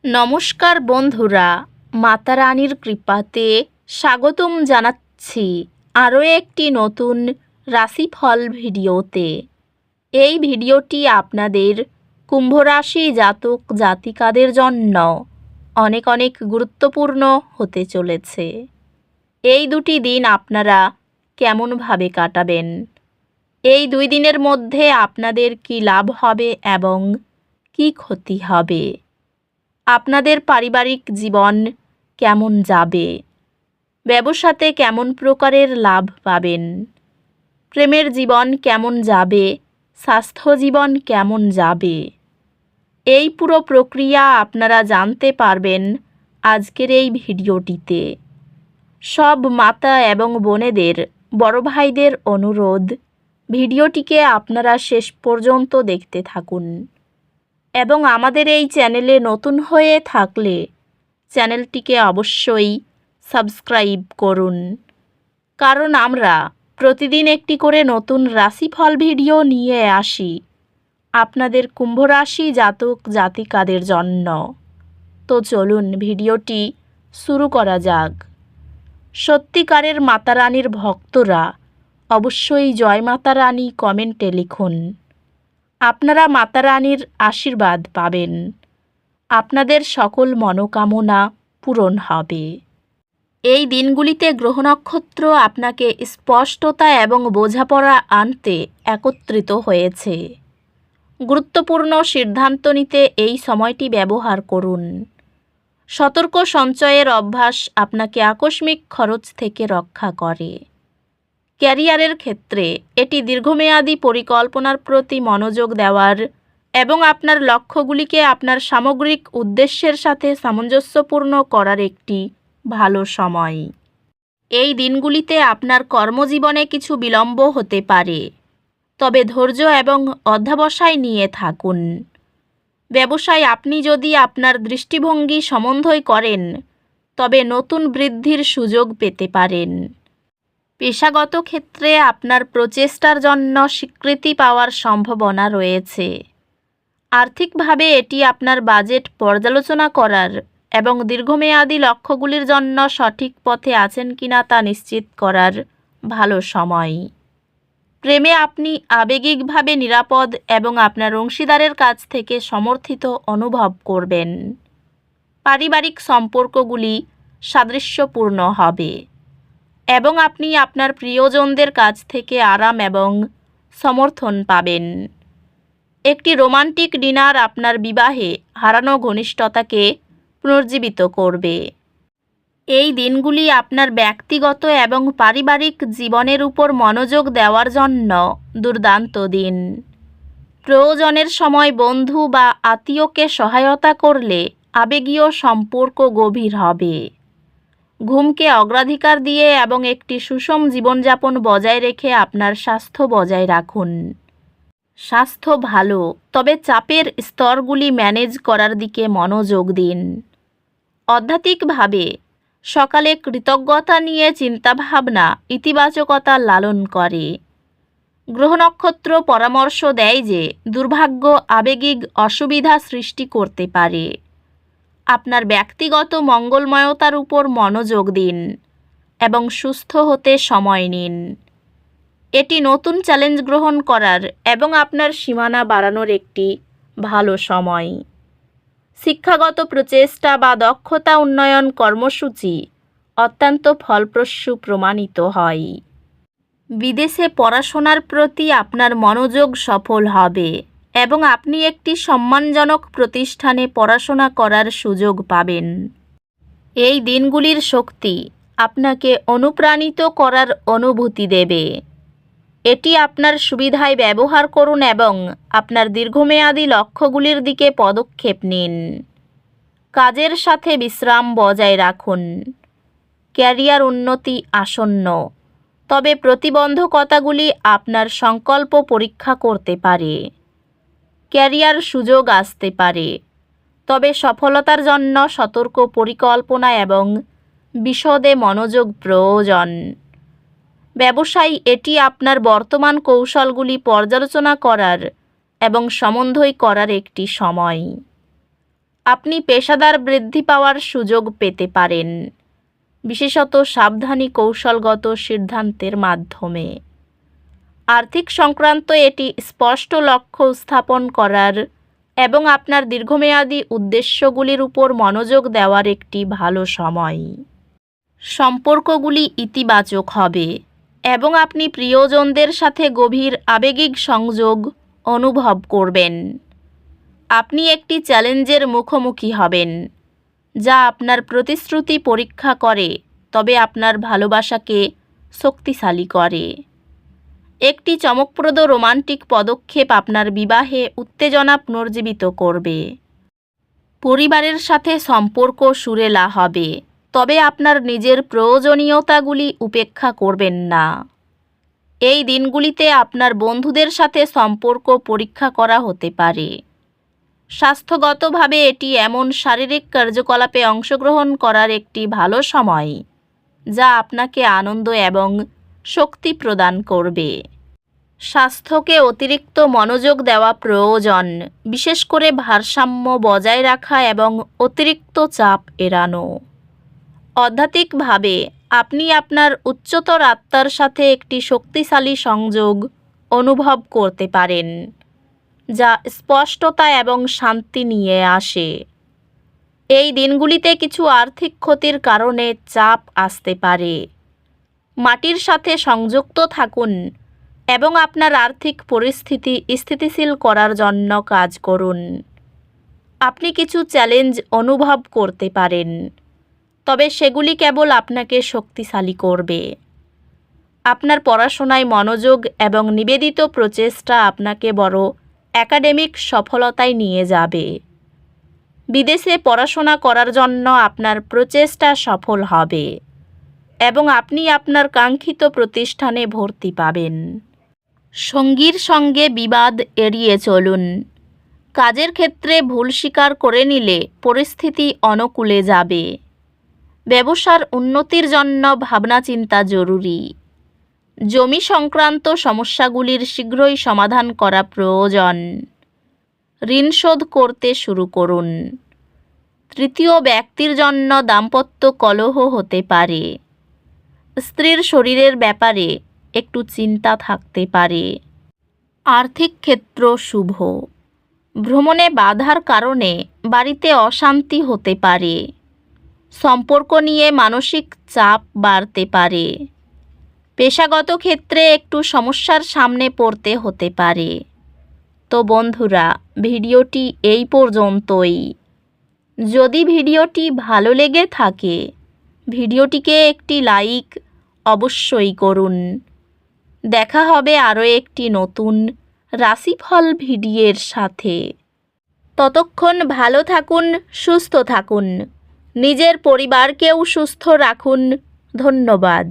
নমস্কার বন্ধুরা, মাতা রানীর কৃপাতে স্বাগতম জানাচ্ছি আরও একটি নতুন রাশিফল ভিডিওতে। এই ভিডিওটি আপনাদের কুম্ভ রাশি জাতক জাতিকাদের জন্য অনেক অনেক গুরুত্বপূর্ণ হতে চলেছে। এই দুটি দিন আপনারা কেমনভাবে কাটাবেন, এই 2 দিনের মধ্যে আপনাদের কি লাভ হবে এবং কি ক্ষতি হবে, আপনাদের পারিবারিক জীবন কেমন যাবে, ব্যবসাতে কেমন প্রকারের লাভ পাবেন, প্রেমের জীবন কেমন যাবে, স্বাস্থ্য জীবন কেমন যাবে, এই পুরো প্রক্রিয়া আপনারা জানতে পারবেন আজকের এই ভিডিওটিতে। সব মাতা এবং বোনেদের, বড় ভাইদের অনুরোধ, ভিডিওটিকে আপনারা শেষ পর্যন্ত দেখতে থাকুন এবং আমাদের এই চ্যানেলে নতুন হয়ে থাকলে চ্যানেলটিকে অবশ্যই সাবস্ক্রাইব করুন, কারণ আমরা প্রতিদিন একটি করে নতুন রাশিফল ভিডিও নিয়ে আসি আপনাদের কুম্ভ রাশি জাতক জাতিকাদের জন্য। তো চলুন ভিডিওটি শুরু করা যাক। সত্যিকারের মাতা রানীর ভক্তরা অবশ্যই জয় মাতা রানী কমেন্টে লিখুন। আপনারা মাতা রানীর আশীর্বাদ পাবেন, আপনাদের সকল মনোকামনা পূরণ হবে। এই দিনগুলিতে গ্রহ নক্ষত্র আপনাকে স্পষ্টতা এবং বোঝাপড়া আনতে একত্রিত হয়েছে। গুরুত্বপূর্ণ সিদ্ধান্ত নিতে এই সময়টি ব্যবহার করুন। সতর্ক সঞ্চয়ের অভ্যাস আপনাকে আকস্মিক খরচ থেকে রক্ষা করে। ক্যারিয়ারের ক্ষেত্রে এটি দীর্ঘমেয়াদী পরিকল্পনার প্রতি মনোযোগ দেওয়ার এবং আপনার লক্ষ্যগুলিকে আপনার সামগ্রিক উদ্দেশ্যের সাথে সামঞ্জস্যপূর্ণ করার একটি ভালো সময়। এই দিনগুলিতে আপনার কর্মজীবনে কিছু বিলম্ব হতে পারে, তবে ধৈর্য এবং অধ্যবসায় নিয়ে থাকুন। ব্যবসায় আপনি যদি আপনার দৃষ্টিভঙ্গি সমন্বয় করেন, তবে নতুন বৃদ্ধির সুযোগ পেতে পারেন। পেশাগত ক্ষেত্রে আপনার প্রচেষ্টার জন্য স্বীকৃতি পাওয়ার সম্ভাবনা রয়েছে। আর্থিকভাবে এটি আপনার বাজেট পর্যালোচনা করার এবং দীর্ঘমেয়াদী লক্ষ্যগুলির জন্য সঠিক পথে আছেন কিনা তা নিশ্চিত করার ভালো সময়। প্রেমে আপনি আবেগিকভাবে নিরাপদ এবং আপনার অংশীদারের কাছ থেকে সমর্থিত অনুভব করবেন। পারিবারিক সম্পর্কগুলি সাদৃশ্যপূর্ণ হবে এবং আপনি আপনার প্রিয়জনদের কাছ থেকে আরাম এবং সমর্থন পাবেন। একটি রোমান্টিক ডিনার আপনার বিবাহে হারানো ঘনিষ্ঠতাকে পুনর্জীবিত করবে। এই দিনগুলি আপনার ব্যক্তিগত এবং পারিবারিক জীবনের উপর মনোযোগ দেওয়ার জন্য দুর্দান্ত দিন। প্রয়োজনের সময় বন্ধু বা আত্মীয়কে সহায়তা করলে আবেগীয় সম্পর্ক গভীর হবে। ঘুমকে অগ্রাধিকার দিয়ে এবং একটি সুষম জীবনযাপন বজায় রেখে আপনার স্বাস্থ্য বজায় রাখুন। স্বাস্থ্য ভালো, তবে চাপের স্তরগুলি ম্যানেজ করার দিকে মনোযোগ দিন। আধ্যাত্মিকভাবে সকালে কৃতজ্ঞতা নিয়ে চিন্তাভাবনা ইতিবাচকতা লালন করে। গ্রহ নক্ষত্র পরামর্শ দেয় যে দুর্ভাগ্য আবেগিক অসুবিধা সৃষ্টি করতে পারে। আপনার ব্যক্তিগত মঙ্গলময়তার উপর মনোযোগ দিন এবং সুস্থ হতে সময় নিন। এটি নতুন চ্যালেঞ্জ গ্রহণ করার এবং আপনার সীমানা বাড়ানোর একটি ভালো সময়। শিক্ষাগত প্রচেষ্টা বা দক্ষতা উন্নয়ন কর্মসূচি অত্যন্ত ফলপ্রসূ প্রমাণিত হয়। বিদেশে পড়াশোনার প্রতি আপনার মনোযোগ সফল হবে এবং আপনি একটি সম্মানজনক প্রতিষ্ঠানে পড়াশোনা করার সুযোগ পাবেন। এই দিনগুলির শক্তি আপনাকে অনুপ্রাণিত করার অনুভূতি দেবে। এটি আপনার সুবিধায় ব্যবহার করুন এবং আপনার দীর্ঘমেয়াদী লক্ষ্যগুলির দিকে পদক্ষেপ নিন। কাজের সাথে বিশ্রাম বজায় রাখুন। ক্যারিয়ার উন্নতি আসন্ন, তবে প্রতিবন্ধকতাগুলি আপনার সংকল্প পরীক্ষা করতে পারে। ক্যারিয়ার সুযোগ আসতে পারে, তবে সফলতার জন্য সতর্ক পরিকল্পনা এবং বিশদে মনোযোগ প্রয়োজন। ব্যবসায় এটি আপনার বর্তমান কৌশলগুলি পর্যালোচনা করার এবং সমন্বয় করার একটি সময়। আপনি পেশাদার বৃদ্ধি পাওয়ার সুযোগ পেতে পারেন, বিশেষত সাবধানী কৌশলগত সিদ্ধান্তের মাধ্যমে। আর্থিক সংক্রান্ত এটি স্পষ্ট লক্ষ্য স্থাপন করার এবং আপনার দীর্ঘমেয়াদী উদ্দেশ্যগুলির উপর মনোযোগ দেওয়ার একটি ভালো সময়। সম্পর্কগুলি ইতিবাচক হবে এবং আপনি প্রিয়জনদের সাথে গভীর আবেগিক সংযোগ অনুভব করবেন। আপনি একটি চ্যালেঞ্জের মুখোমুখি হবেন, যা আপনার প্রতিশ্রুতি পরীক্ষা করে তবে আপনার ভালোবাসাকে শক্তিশালী করে। একটি চমকপ্রদ রোমান্টিক পদক্ষেপ আপনার বিবাহে উত্তেজনা পুনর্জীবিত করবে। পরিবারের সাথে সম্পর্ক সুরেলা হবে, তবে আপনার নিজের প্রয়োজনীয়তাগুলি উপেক্ষা করবেন না। এই দিনগুলিতে আপনার বন্ধুদের সাথে সম্পর্ক পরীক্ষা করা হতে পারে। স্বাস্থ্যগতভাবে এটি এমন শারীরিক কার্যকলাপে অংশগ্রহণ করার একটি ভালো সময় যা আপনাকে আনন্দ এবং শক্তি প্রদান করবে। স্বাস্থ্যকে অতিরিক্ত মনোযোগ দেওয়া প্রয়োজন, বিশেষ করে ভারসাম্য বজায় রাখা এবং অতিরিক্ত চাপ এড়ানো। আধ্যাত্মিকভাবে আপনি আপনার উচ্চতর আত্মার সাথে একটি শক্তিশালী সংযোগ অনুভব করতে পারেন, যা স্পষ্টতা এবং শান্তি নিয়ে আসে। এই দিনগুলিতে কিছু আর্থিক ক্ষতির কারণে চাপ আসতে পারে। মাটির সাথে সংযুক্ত থাকুন এবং আপনার আর্থিক পরিস্থিতি স্থিতিশীল করার জন্য কাজ করুন। আপনি কিছু চ্যালেঞ্জ অনুভব করতে পারেন, তবে সেগুলি কেবল আপনাকে শক্তিশালী করবে। আপনার পড়াশোনায় মনোযোগ এবং নিবেদিত প্রচেষ্টা আপনাকে বড় একাডেমিক সফলতায় নিয়ে যাবে। বিদেশে পড়াশোনা করার জন্য আপনার প্রচেষ্টা সফল হবে এবং আপনি আপনার কাঙ্ক্ষিত প্রতিষ্ঠানে ভর্তি পাবেন। সঙ্গীর সঙ্গে বিবাদ এড়িয়ে চলুন। কাজের ক্ষেত্রে ভুল স্বীকার করে নিলে পরিস্থিতি অনুকূলে যাবে। ব্যবসার উন্নতির জন্য ভাবনা চিন্তা জরুরি। জমি সংক্রান্ত সমস্যাগুলির শীঘ্রই সমাধান করা প্রয়োজন। ঋণ শোধ করতে শুরু করুন। তৃতীয় ব্যক্তির জন্য দাম্পত্য কলহ হতে পারে। স্ত্রীর শরীরের ব্যাপারে একটু চিন্তা থাকতে পারে। আর্থিক ক্ষেত্র শুভ। ভ্রমণে বাধার কারণে বাড়িতে অশান্তি হতে পারে। সম্পর্ক নিয়ে মানসিক চাপ বাড়তে পারে। পেশাগত ক্ষেত্রে একটু সমস্যার সামনে পড়তে হতে পারে। তো বন্ধুরা, ভিডিওটি এই পর্যন্তই। যদি ভিডিওটি ভালো লেগে থাকে, ভিডিওটিকে একটি লাইক অবশ্যই করুন। দেখা হবে আরও একটি নতুন রাশিফল ভিডিওর সাথে। ততক্ষণ ভালো থাকুন, সুস্থ থাকুন, নিজের পরিবারকেও সুস্থ রাখুন। ধন্যবাদ।